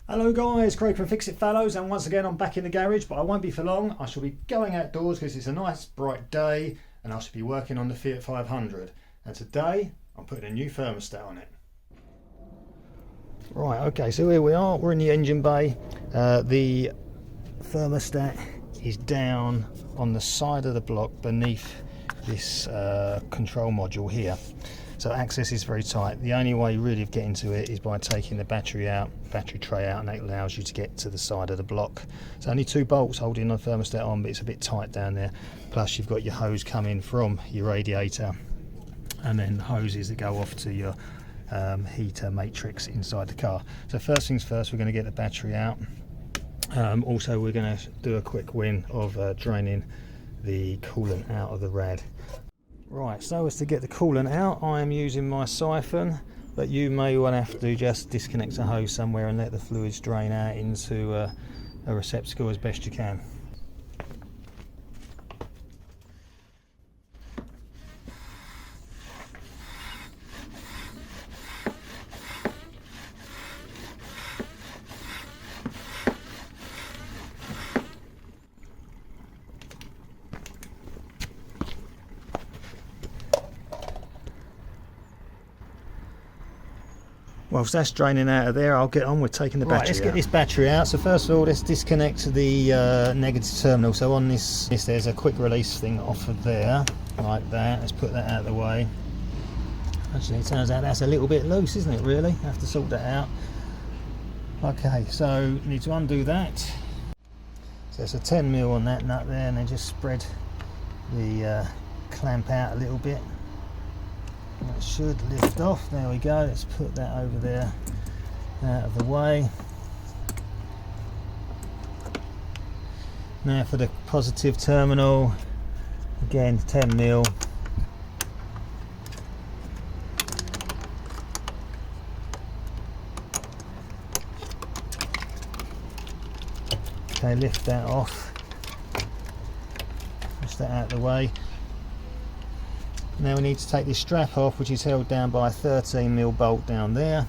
Hello guys, Craig from fixitfallows, and once again I'm back in the garage, but I won't be for long. I shall be going outdoors because it's a nice bright day and I shall be working on the Fiat 500, and today I'm putting a new thermostat on it. Right, okay, so here we are, we're in the engine bay. The thermostat is down on the side of the block beneath this control module here. So access is very tight. The only way really of getting to it is by taking the battery tray out, and that allows you to get to the side of the block. It's only 2 bolts holding the thermostat on, but it's a bit tight down there. Plus you've got your hose coming from your radiator, and then hoses that go off to your heater matrix inside the car. So first things first, we're going to get the battery out. Also we're going to do a quick win of draining the coolant out of the rad. Right, so as to get the coolant out, I am using my siphon, but you may well have to just disconnect the hose somewhere and let the fluids drain out into a receptacle as best you can. Whilst that's draining out of there, I'll get on with taking the battery out. Let's get this battery out. So first of all, let's disconnect the negative terminal. So on this there's a quick release thing off of there, like that. Let's put that out of the way. Actually, it turns out that's a little bit loose, isn't it, really? Have to sort that out. Okay, so need to undo that. So it's a 10mm on that nut there, and then just spread the clamp out a little bit. That should lift off. There we go. Let's put that over there out of the way. Now for the positive terminal, again 10mm. Okay, lift that off. Push that out of the way. Now we need to take this strap off, which is held down by a 13mm bolt down there.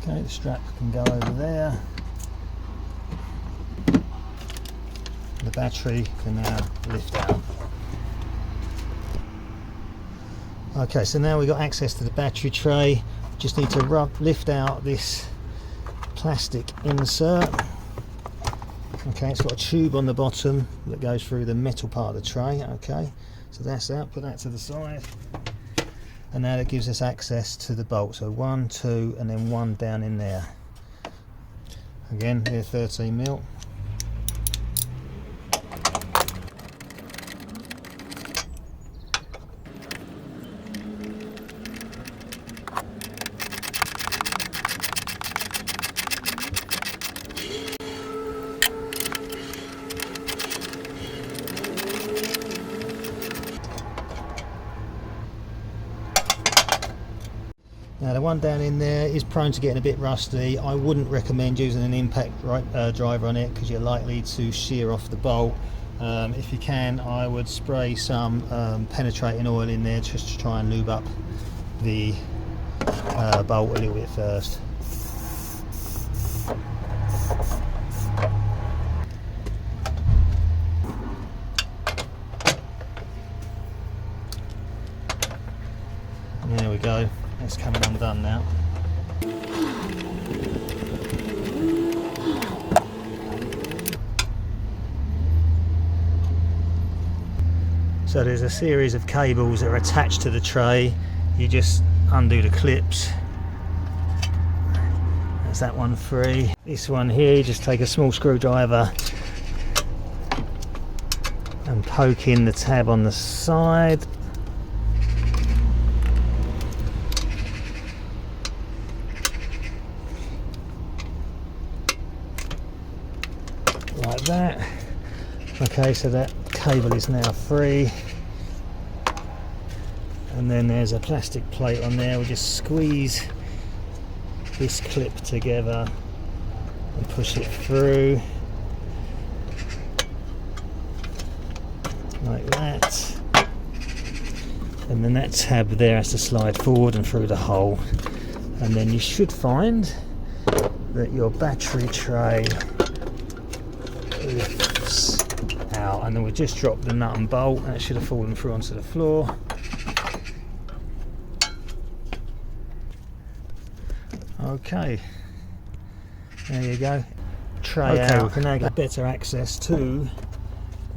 Okay, the strap can go over there. The battery can now lift out. Okay, so now we've got access to the battery tray. Just need to lift out this plastic insert. Okay, it's got a tube on the bottom that goes through the metal part of the tray. Okay, so that's out, put that to the side. And now that gives us access to the bolt. So 1, 2, and then 1 down in there. Again, here 13mm. Now the one down in there is prone to getting a bit rusty. I wouldn't recommend using an impact driver on it because you're likely to shear off the bolt. If you can, I would spray some penetrating oil in there just to try and lube up the bolt a little bit first. There we go. It's coming undone now. So there's a series of cables that are attached to the tray. You just undo the clips. There's that one free. This one here, you just take a small screwdriver and poke in the tab on the side. Like that. Okay, so that cable is now free, and then there's a plastic plate on there. We'll just squeeze this clip together and push it through. like that. And then that tab there has to slide forward and through the hole. And then you should find that your battery tray lifts out. And then we just dropped the nut and bolt, and it should have fallen through onto the floor. Okay, there you go. Tray out. We can now get better access to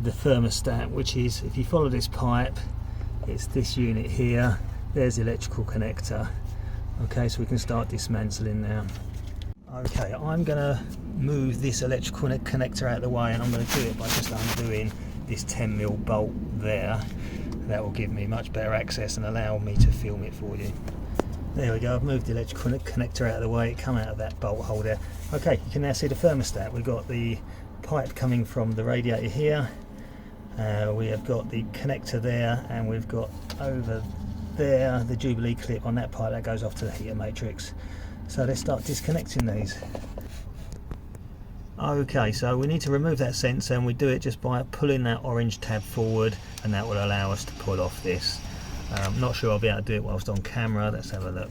the thermostat, which is, if you follow this pipe, it's this unit here. There's the electrical connector. Okay, so we can start dismantling now. Okay, I'm going to move this electrical connector out of the way, and I'm going to do it by just undoing this 10mm bolt there. That will give me much better access and allow me to film it for you. There we go, I've moved the electrical connector out of the way, it come out of that bolt hole there. Okay, you can now see the thermostat. We've got the pipe coming from the radiator here, we have got the connector there, and we've got over there the Jubilee clip on that pipe that goes off to the heater matrix. So let's start disconnecting these. Okay, so we need to remove that sensor, and we do it just by pulling that orange tab forward, and that will allow us to pull off this. I'm not sure I'll be able to do it whilst on camera. Let's have a look.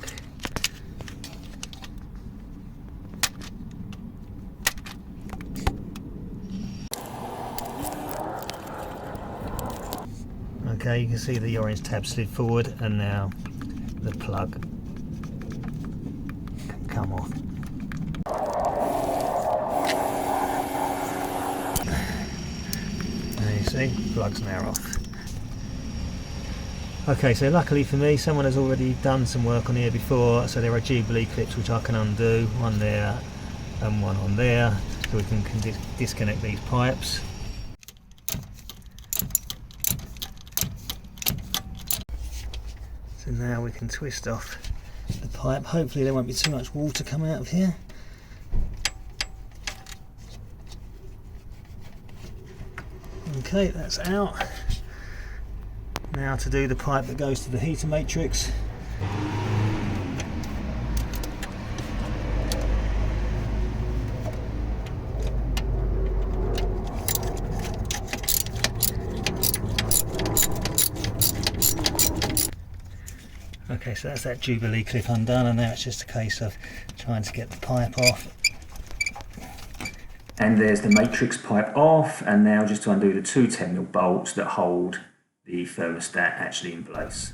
Okay, you can see the orange tab slid forward, and now the plug can come off. There you see, plug's now off. Okay, so luckily for me, someone has already done some work on here before, so there are Jubilee clips which I can undo, one there and one on there, so we can disconnect these pipes. So now we can twist off the pipe. Hopefully there won't be too much water coming out of here. Okay, that's out. Now to do the pipe that goes to the heater matrix. Okay, so that's that Jubilee clip undone, and now it's just a case of trying to get the pipe off. And there's the matrix pipe off, and now just to undo the two 10mm bolts that hold the thermostat actually in place.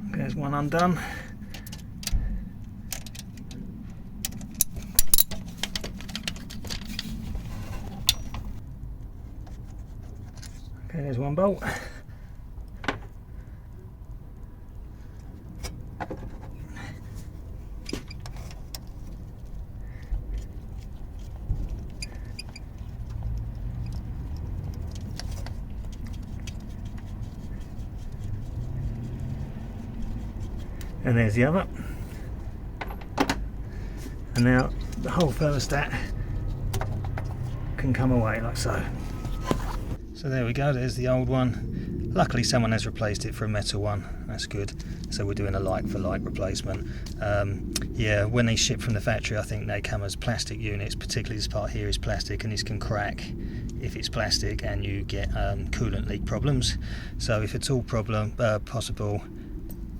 There's one undone. Okay, there's one bolt. And there's the other. And now the whole thermostat can come away like so. So there we go, there's the old one. Luckily someone has replaced it for a metal one, that's good. So we're doing a like for like replacement. Yeah, when they ship from the factory, I think they come as plastic units, particularly this part here is plastic, and this can crack if it's plastic, and you get coolant leak problems. So if it's all possible,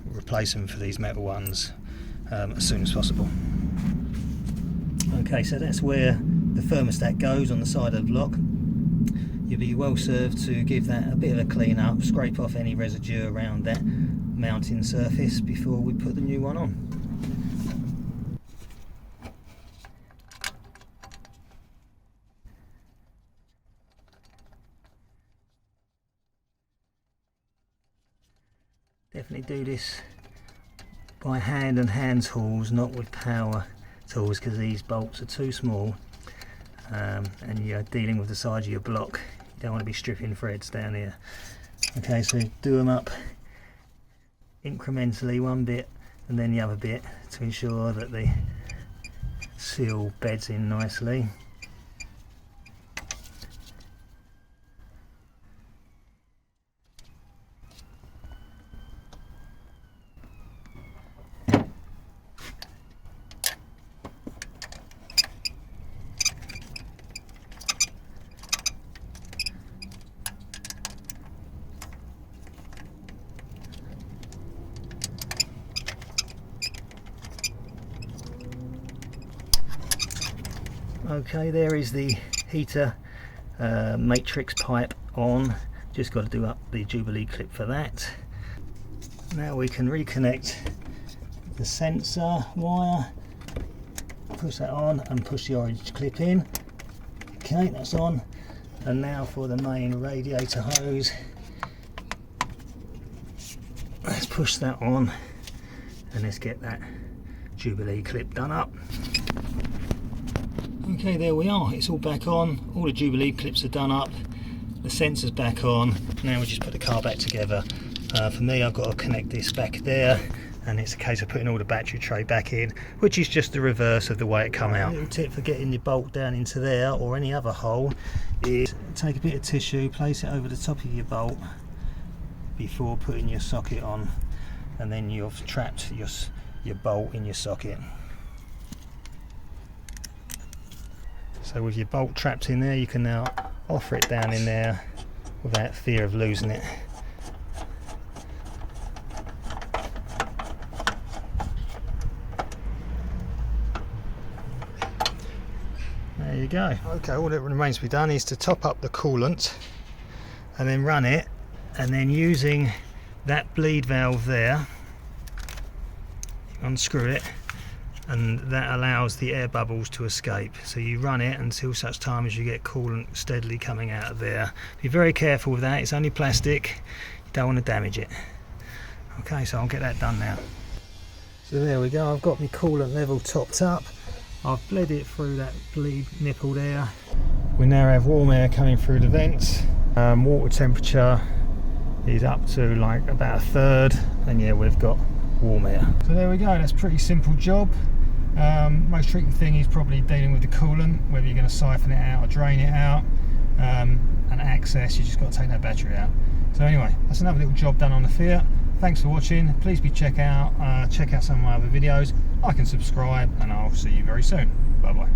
replace them for these metal ones as soon as possible. Okay, so that's where the thermostat goes on the side of the block. You'll be well served to give that a bit of a clean up, scrape off any residue around that mounting surface before we put the new one on. Definitely do this by hand and hand tools, not with power tools, because these bolts are too small, and you're dealing with the size of your block. You don't want to be stripping threads down here. Okay, so do them up incrementally, one bit and then the other bit, to ensure that the seal beds in nicely. Okay, there is the heater matrix pipe on. Just got to do up the Jubilee clip for that. Now we can reconnect the sensor wire, push that on and push the orange clip in. Okay, that's on. And now for the main radiator hose, let's push that on and let's get that Jubilee clip done up. Okay, there we are, it's all back on, all the Jubilee clips are done up, the sensor's back on. Now we just put the car back together. For me, I've got to connect this back there, and it's a case of putting all the battery tray back in, which is just the reverse of the way it come out. A little tip for getting your bolt down into there or any other hole is take a bit of tissue, place it over the top of your bolt before putting your socket on, and then you've trapped your bolt in your socket. So with your bolt trapped in there, you can now offer it down in there without fear of losing it. There you go. Okay, all that remains to be done is to top up the coolant and then run it, and then using that bleed valve there, unscrew it, and that allows the air bubbles to escape. So you run it until such time as you get coolant steadily coming out of there. Be very careful with that, it's only plastic, you don't want to damage it. Okay, so I'll get that done now. So there we go, I've got my coolant level topped up. I've bled it through that bleed nipple there. We now have warm air coming through the vents. Water temperature is up to like about 1/3, and yeah, we've got warm air. So there we go, that's a pretty simple job. Most tricky thing is probably dealing with the coolant, whether you're going to siphon it out or drain it out. And access, you just got to take that battery out. So anyway, that's another little job done on the Fiat. Thanks for watching. Please check out some of my other videos. Like and subscribe, and I'll see you very soon. Bye bye.